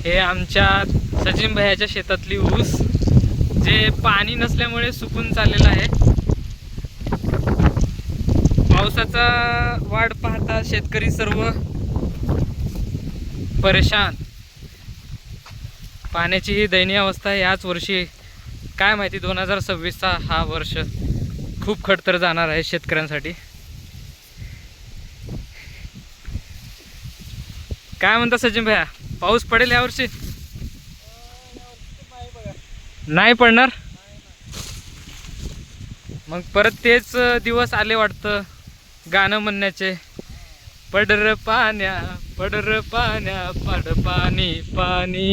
हे आमच्या सचिन भैयाच्या शेतातली ऊस जे पाणी नसल्यामुळे सुकून चाललेलं आहे. पावसाचा वाट पाहता शेतकरी सर्व परेशान. पाण्याची ही दयनीय अवस्था याच वर्षी. काय माहिती 2026चा हा वर्ष खूप खडतर जाणार आहे शेतकऱ्यांसाठी. काय म्हणता सचिन भैया, पाऊस पडेल यावर्षी? नाही पडणार. मग परत तेच दिवस आले वाटतं गाणं म्हणण्याचे. पडर पाण्या पड पाणी पाणी.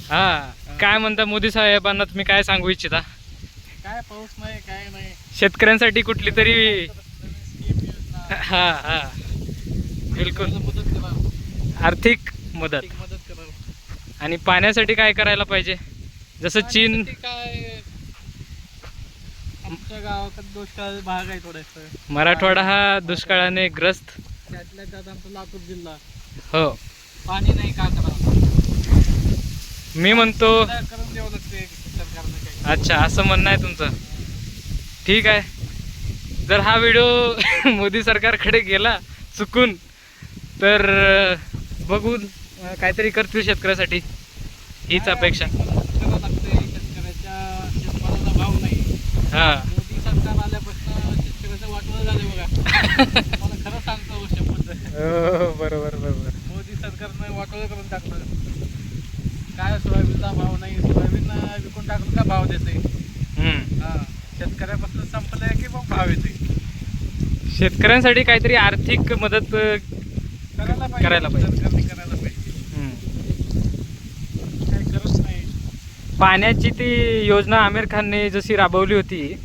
हा, काय म्हणता मोदी साहेबांना तुम्ही काय सांगू इच्छिता? काय पाऊस नाही, काय नाही. शेतकऱ्यांसाठी कुठली तरी हा हा बिलकुल आर्थिक मदत करा. आणि पाण्यासाठी काय करायला पाहिजे? जसं चीन. काय आमच्या गावाकडे दुष्काळ भाग आहे थोडासा. मराठवाडा हा दुष्काळाने ग्रस्त. त्यातल्या त्यात आमचा लातूर जिल्हा. हो, पाणी नाही, का करावं? मी म्हणतो. करून द्यावं लागते सरकारने काय. अच्छा, असं म्हणणं आहे तुमचं. ठीक आहे, जर हा व्हिडिओ मोदी सरकारकडे गेला चुकून तर बघून काहीतरी करतील शेतकऱ्यासाठी, हीच अपेक्षा. शेतकऱ्याच्या शेतमालाला भाव नाही. हा, मोदी सरकार आल्यापासून शेतकऱ्याचं वाटवं झालं बघा. मला खरं सांगतो शपथ. बरोबर बरोबर. मोदी सरकारनं वाटवं करून टाकलं. काय सोयाबीनचा भाव नाही, सोयाबीन विकून टाकलं का भाव देते. हा, शेतकऱ्यापासून संपलंय की मग भाव येते. शेतकऱ्यांसाठी काहीतरी आर्थिक मदत करायला पाहिजे. सरकारने करायला पाहिजे. काय करत नाही. पाण्याची ती योजना आमिर खानने जशी राबवली होती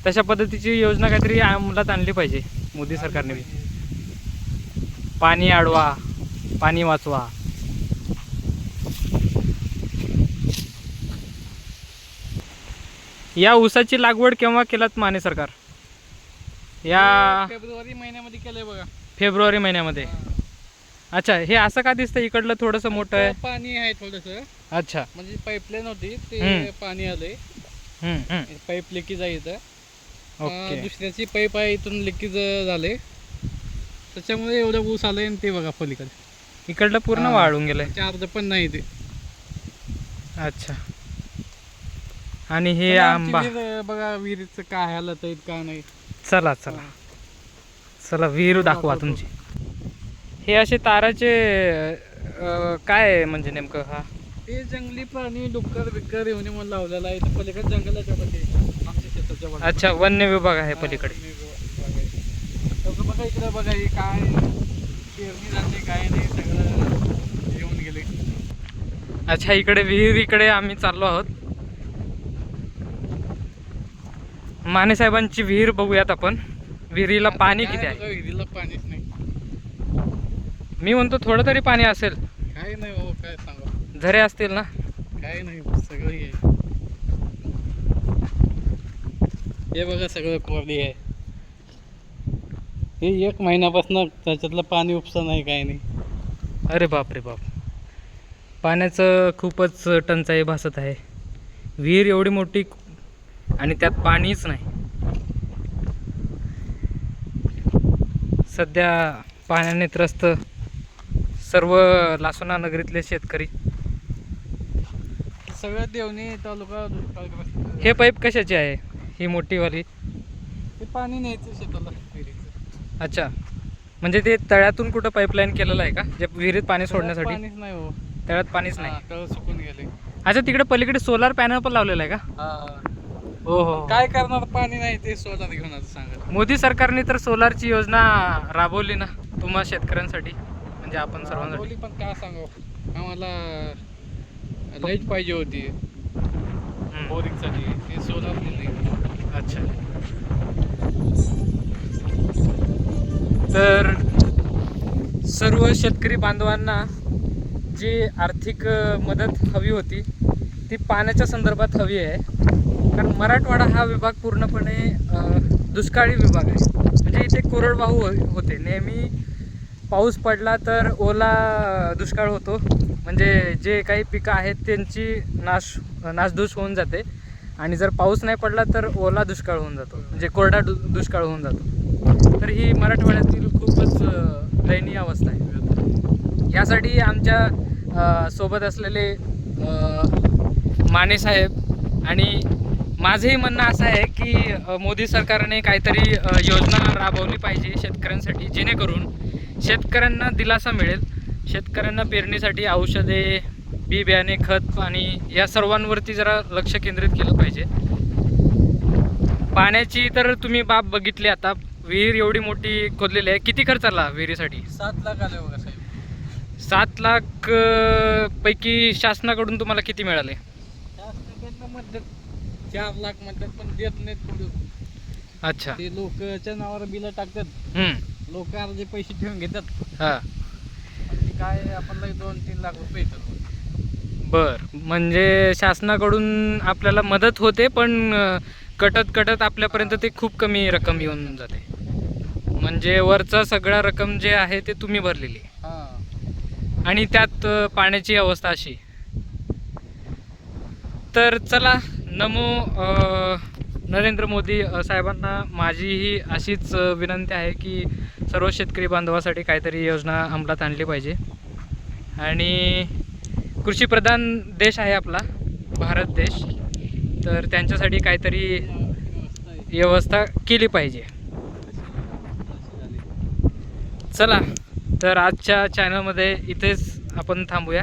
तशा पद्धतीची योजना काहीतरी अंमलात आणली पाहिजे मोदी सरकारने. पाणी अडवा, पाणी वाचवा. या ऊसाची लागवड केव्हा केलात माने सरकार? या फेब्रुवारी महिन्यामध्ये केलंय बघा. फेब्रुवारी महिन्यामध्ये. अच्छा, हे असं का दिसतं इकडलं थोडंसं मोठं आहे? पाणी आहे थोडस. अच्छा, म्हणजे पाईपलाईन होती ते पाणी आलंय. पाईप लिकेज आहे इथं. ओके. दुसऱ्याची पाईप आहे, इथून लिकेज झाले, त्याच्यामुळे एवढं ऊस आलंय. आणि ते बघा पलीकडे इकडलं पूर्ण वाळून गेलंय. अर्ध पण नाही ते. अच्छा, आणि हे आंबा बघा विहिरीचं काय हालत आहे का नाही. चला चला चला, विहीर दाखवा तुमची. हे असे ताराचे काय आहे म्हणजे नेमकं? हा, ते जंगली प्राणी डुक्कर बिक्कर येऊन म्हणून लावलेला आहे. पलीकडे जंगलाच्या मध्ये आमच्या शेताच्या मध्ये. अच्छा, वन्य विभाग आहे पलीकडे. बघा इकडे बघा, हे काय पेरणी झाली काय नाही, सगळं येऊन गेले. अच्छा, इकडे विहिरीकडे आम्ही चाललो आहोत. माने साहेबांची विहीर बघूयात आपण. विहिरीला पाणी किती आहे? विहिरीला पाणीच नाही. मी म्हणतो थोडं तरी पाणी असेल. काय नाही हो, काय सांगा. झरे असतील ना? काय नाही, सगळं हे. हे बघा सगळं कोरडी आहे. हे 1 महिन्यापासून त्याच्यातलं पाणी उपसा नाही, काय नाही. अरे बाप रे बाप, पाण्याचं खूपच टंचाई भासत आहे. विहीर एवढी मोठी आणि त्यात पाणीच नाही. सध्या पाण्याने त्रस्त सर्व लासोना नगरीतले शेतकरी. सगळं देवणी तालुका दुष्काळग्रस्त. हे पाईप कशाची आहे ही मोठीवाली? ते पाणी न्यायचं शेताला विहिरीचं. अच्छा, म्हणजे ते तळ्यातून कुठं पाईपलाईन केलेलं आहे का, जे विहिरीत पाणी सोडण्यासाठी? पाणीच नाही हो, तळ्यात पाणीच नाही. तळ सुकून गेले. अच्छा, तिकडे पलीकडे सोलार पॅनल पण लावलेलं आहे का? हो हो. काय करणार, पाणी नाही ते सोलार घेऊन आता सांगा. मोदी सरकारने तर सोलारची योजना राबवली ना तुम्हा शेतकऱ्यांसाठी, म्हणजे आपण सर्वांसाठी. पण काय सांगावं, आम्हाला लाईट पाहिजे होती बोरिंगसाठी, ते सोलार दिले. अच्छा, तर सर्व शेतकरी बांधवांना जी आर्थिक मदत हवी होती ती पाण्याच्या संदर्भात हवी आहे. कारण मराठवाडा हा विभाग पूर्णपणे दुष्काळी विभाग आहे. म्हणजे इथे कोरडवाहू होते नेहमी. पाऊस पडला तर ओला दुष्काळ होतो, म्हणजे जे काही पिकं आहेत त्यांची नासधूस होऊन जाते. आणि जर पाऊस नाही पडला तर ओला दुष्काळ होऊन जातो, म्हणजे कोरडा दुष्काळ होऊन जातो. तर ही मराठवाड्यातील खूपच दयनीय अवस्था आहे. यासाठी आमच्या सोबत असलेले माने साहेब आणि माझंही म्हणणं असं आहे की मोदी सरकारने काहीतरी योजना राबवली पाहिजे शेतकऱ्यांसाठी, जेणेकरून शेतकऱ्यांना दिलासा मिळेल. शेतकऱ्यांना पेरणीसाठी औषधे, बी बियाणे, खत, पाणी या सर्वांवरती जरा लक्ष केंद्रित केलं पाहिजे. पाण्याची तर तुम्ही बाब बघितली, आता विहीर एवढी मोठी खोदलेली आहे. किती खर्च आला विहिरीसाठी? 7 लाख आले बघा साहेब. 7 लाख पैकी शासनाकडून तुम्हाला किती मिळाले? शासनाकडनं म्हणतात 4 लाख म्हणतात, पण देत नाहीत पुढे. अच्छा. ते लोकच्या नावावर बिलं टाकतात, लोक अर्धे पैसे ठेवून घेतात हां. आणि काय आपल्याला 2-3 लाख रुपये येतात. बर, म्हणजे शासनाकडून आपल्याला मदत होते, पण कटत आपल्यापर्यंत ते खूप कमी रक्कम येऊन जाते. म्हणजे वरचा सगळा रक्कम जे आहे ते तुम्ही भरलेली, आणि त्यात पाण्याची अवस्था अशी. तर चला, नमो नरेंद्र मोदी साहेबांना माझीही अशीच विनंती आहे की सर्व शेतकरी बांधवासाठी काहीतरी योजना अंमलात आणली पाहिजे. आणि कृषीप्रधान देश आहे आपला भारत देश, तर त्यांच्यासाठी काहीतरी व्यवस्था केली पाहिजे. चला, तर आजच्या चॅनलमध्ये इथेच आपण थांबूया.